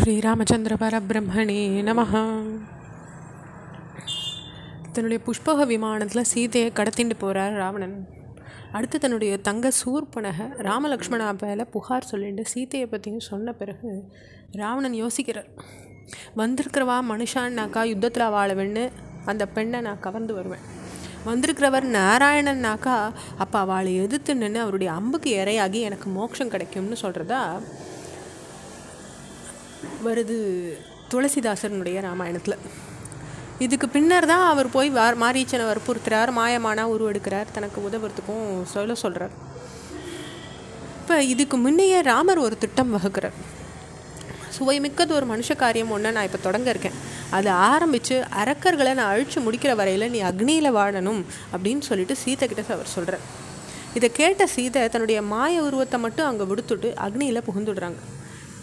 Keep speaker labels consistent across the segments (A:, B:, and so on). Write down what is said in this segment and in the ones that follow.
A: ஸ்ரீராமச்சந்திர பரபிரம்மணே நமஹ. தன்னுடைய புஷ்பக விமானத்தில் சீதையை கடத்திட்டு போகிறார் ராவணன். அடுத்து தன்னுடைய தங்க சூர்பனக ராமலக்ஷ்மணா மேலே புகார் சொல்லிட்டு சீதையை பற்றியும் சொன்ன பிறகு ராவணன் யோசிக்கிறார். வந்திருக்கிறவா மனுஷான்னாக்கா யுத்தத்தில் வாழவேன்னு அந்த பெண்ணை நான் கவர்ந்து வருவேன். வந்திருக்கிறவர் நாராயணன்னாக்கா அப்போ அவளை எதிர்த்து நின்று அவருடைய அம்புக்கு இரையாகி எனக்கு மோட்சம் கிடைக்கும்னு சொல்கிறதா வருது துளசிதாசனுடைய ராமாயணத்தில். இதுக்கு பின்னர் தான் அவர் போய் மாரீச்சனை வற்புறுத்துறார், மாயமானா உருவெடுக்கிறார், தனக்கு உதவுறதுக்கும் சொல்கிறார். இப்போ இதுக்கு முன்னையே ராமர் ஒரு திட்டம் வகுக்கிறார். சுவைமிக்கது ஒரு மனுஷ காரியம் ஒன்று நான் இப்போ தொடங்க இருக்கேன். அதை ஆரம்பித்து அரக்கர்களை நான் அழித்து முடிக்கிற வரையில் நீ அக்னியில் வாழணும் அப்படின்னு சொல்லிட்டு சீதை கிட்ட அவர் சொல்கிறார். இதை கேட்ட சீதை தன்னுடைய மாய உருவத்தை மட்டும் அங்கே விடுத்துட்டு அக்னியில் புகுந்துடுறாங்க.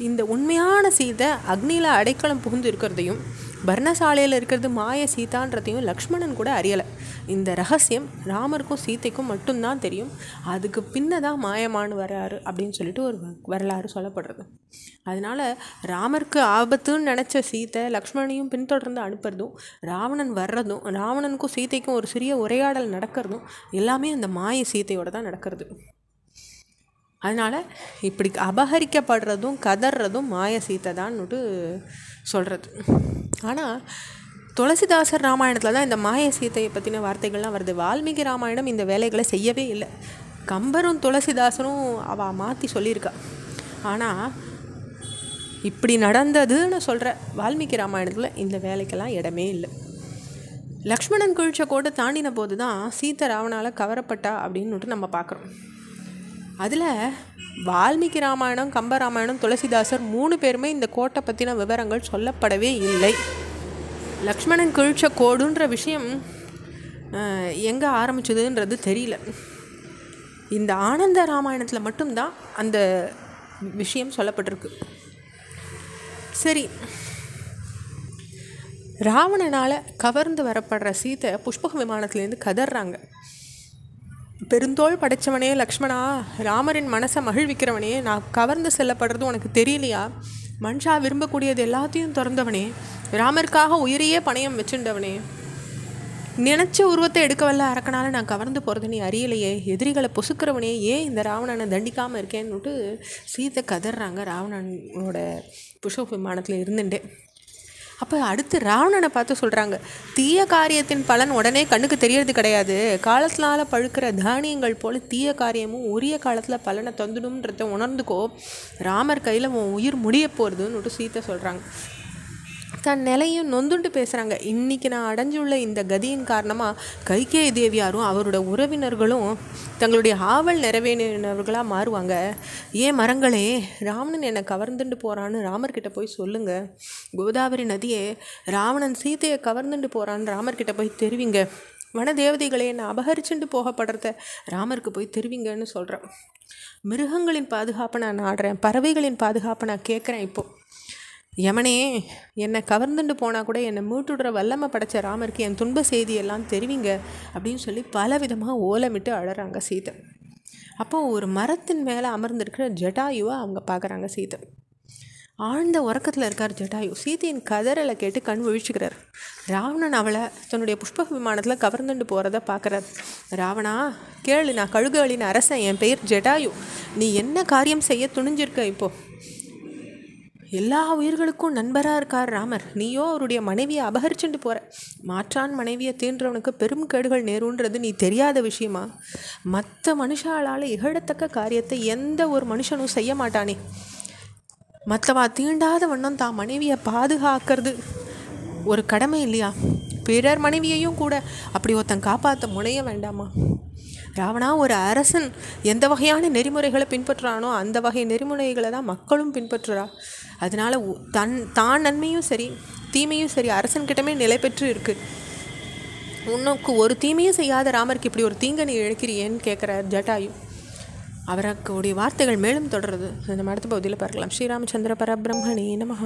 A: இந்த உண்மையான சீதை அக்னியில் அடைக்கலம் புகுந்து இருக்கிறதையும் பர்ணசாலையில் இருக்கிறது மாய சீதான்றதையும் லக்ஷ்மணன் கூட அறியலை. இந்த ரகசியம் ராமருக்கும் சீதைக்கும் மட்டும்தான் தெரியும். அதுக்கு பின்னதான் மாயமானு வராரு அப்படின்னு சொல்லிட்டு ஒரு வரலாறு சொல்லப்படுறது. அதனால் ராமருக்கு ஆபத்துன்னு நினச்ச சீதை லக்ஷ்மணனையும் பின்தொடர்ந்து அனுப்புறதும், ராவணன் வர்றதும், ராவணனுக்கும் சீதைக்கும் ஒரு சிறிய உரையாடல் நடக்கிறதும் எல்லாமே அந்த மாய சீதையோடு தான் நடக்கிறது. அதனால் இப்படி அபகரிக்கப்படுறதும் கதறதும் மாய சீத்தை தான்னுட்டு சொல்கிறது. ஆனால் துளசிதாசர் ராமாயணத்தில் தான் இந்த மாய சீத்தையை பற்றின வார்த்தைகள்லாம் வருது. வால்மீகி ராமாயணம் இந்த வேலைகளை செய்யவே இல்லை. கம்பரும் துளசிதாசரும் அவள் மாற்றி சொல்லியிருக்கா. ஆனால் இப்படி நடந்ததுன்னு சொல்கிற வால்மீகி ராமாயணத்தில் இந்த வேலைக்கெல்லாம் இடமே இல்லை. லக்ஷ்மணன் குழிச்ச கோட்டை தாண்டின போது தான் சீத்தை ராவணால் கவரப்பட்டா அப்படின்னுட்டு நம்ம பார்க்குறோம். அதில் வால்மீகி ராமாயணம், கம்பராமாயணம், துளசிதாசர் 3 பேருமே இந்த கோட்டை பற்றின விவரங்கள் சொல்லப்படவே இல்லை. லக்ஷ்மணன் கிழிச்ச கோடுன்ற விஷயம் எங்கே ஆரம்பிச்சதுன்றது தெரியல. இந்த ஆனந்த ராமாயணத்தில் மட்டும்தான் அந்த விஷயம் சொல்லப்பட்டிருக்கு. சரி, ராவணனால் கவர்ந்து வரப்படுற சீத்தை புஷ்பக விமானத்துலேருந்து கதறாங்க. பெருந்தோள் படைத்தவனே லக்ஷ்மணா, ராமரின் மனசை மகிழ்விக்கிறவனே, நான் கவர்ந்து செல்லப்படுறது உனக்கு தெரியலையா? மனுஷா விரும்பக்கூடியது எல்லாத்தையும் திறந்தவனே, ராமருக்காக உயிரையே பணயம் வச்சுண்டவனே, நினச்ச உருவத்தை எடுக்க வல்ல அரக்கனால நான் கவர்ந்து போகிறது நீ அறியலையே, எதிரிகளை பொசுக்கிறவனே, ஏன் இந்த ராவணனை தண்டிக்காமல் இருக்கேன்னுட்டு சீத்தை கதறாங்க ராவணனோட புஷ்ப விமானத்தில் இருந்துட்டே. அப்போ அடுத்து ராவணனை பார்த்து சொல்கிறாங்க, தீய காரியத்தின் பலன் உடனே கண்ணுக்கு தெரியறது கிடையாது. காலத்தினால பழுக்கிற தானியங்கள் போல் தீய காரியமும் உரிய காலத்தில் பலனை தந்துடும்ன்றத உணர்ந்துக்கோ. ராமர் கையில் உன் உயிர் முடிய போகிறதுன்னு சீத்தை சொல்கிறாங்க. தன் நிலையும் நொந்துண்டு பேசுகிறாங்க. இன்றைக்கி நான் அடைஞ்சுள்ள இந்த கதியின் காரணமாக கைகேயி தேவியாரும் அவரோட உறவினர்களும் தங்களுடைய ஆவல் நிறைவேறினவர்களாக மாறுவாங்க. ஏன் மரங்களே, ராவணன் என்னை கவர்ந்துட்டு போகிறான்னு ராமர்கிட்ட போய் சொல்லுங்கள். கோதாவரி நதியே, ராவணன் சீதையை கவர்ந்துட்டு போகிறான்னு ராமர்கிட்ட போய் தெரிவிங்க. வன தேவதைகளே, என்னை அபகரிச்சுட்டு போகப்படுறத ராமருக்கு போய் தெரிவிங்கன்னு சொல்கிறேன். மிருகங்களின் பாதுகாப்பை நான் நாடுறேன், பறவைகளின் பாதுகாப்பை நான் கேட்குறேன். இப்போது யமனே, என்னை கவர்ந்துட்டு போனால் கூட என்னை மீட்டுடுற வல்லமை படைச்ச ராமருக்கு என் துன்ப செய்தியெல்லாம் தெரிவிங்க அப்படின்னு சொல்லி பல விதமாக ஓலமிட்டு அழறாங்க சீதை. அப்போது ஒரு மரத்தின் மேலே அமர்ந்திருக்கிற ஜட்டாயுவை அவங்க பார்க்குறாங்க சீதை. ஆழ்ந்த உறக்கத்தில் இருக்கார் ஜட்டாயு. சீதையின் கதறலை கேட்டு கண் விழிச்சுக்கிறார். ராவணன் அவளை தன்னுடைய புஷ்பக விமானத்தில் கவர்ந்துட்டு போகிறத பார்க்குறார். ராவணா கேளு, நான் கழுகுகளின் அரசன், என் பெயர் ஜட்டாயு. நீ என்ன காரியம் செய்ய துணிஞ்சிருக்க? இப்போது எல்லா உயிர்களுக்கும் நண்பராக இருக்கார் ராமர், நீயோ அவருடைய மனைவியை அபகரிச்சுட்டு போகிற. மாற்றான் மனைவியை தீன்றவனுக்கு பெரும் கேடுகள் நேருன்றது நீ தெரியாத விஷயமா? மற்ற மனுஷாலால் இகழத்தக்க காரியத்தை எந்த ஒரு மனுஷனும் செய்ய மாட்டானே. மற்றவா தீண்டாத வண்ணம் தான் மனைவியை பாதுகாக்கிறது ஒரு கடமை இல்லையா? பிறர் மனைவியையும் கூட அப்படி ஒருத்தன் காப்பாற்ற முனைய வேண்டாமா? ராவணா, ஒரு அரசன் எந்த வகையான நெறிமுறைகளை பின்பற்றுறானோ அந்த வகை நெறிமுறைகளை தான் மக்களும் பின்பற்றுறா. அதனால் தான் நன்மையும் சரி தீமையும் சரி அரசன்கிட்டமே நிலை பெற்று இருக்குது. உனக்கு ஒரு தீமையும் செய்யாத ராமருக்கு இப்படி ஒரு தீங்கை நீ இழக்கிறியேன்னு கேட்குறார் ஜட்டாயு. அவருடைய வார்த்தைகள் மேலும் தொடருது. நம்ம அடுத்த பகுதியில் பார்க்கலாம். ஸ்ரீராமச்சந்திர பரபிரம்மணே நமஹ.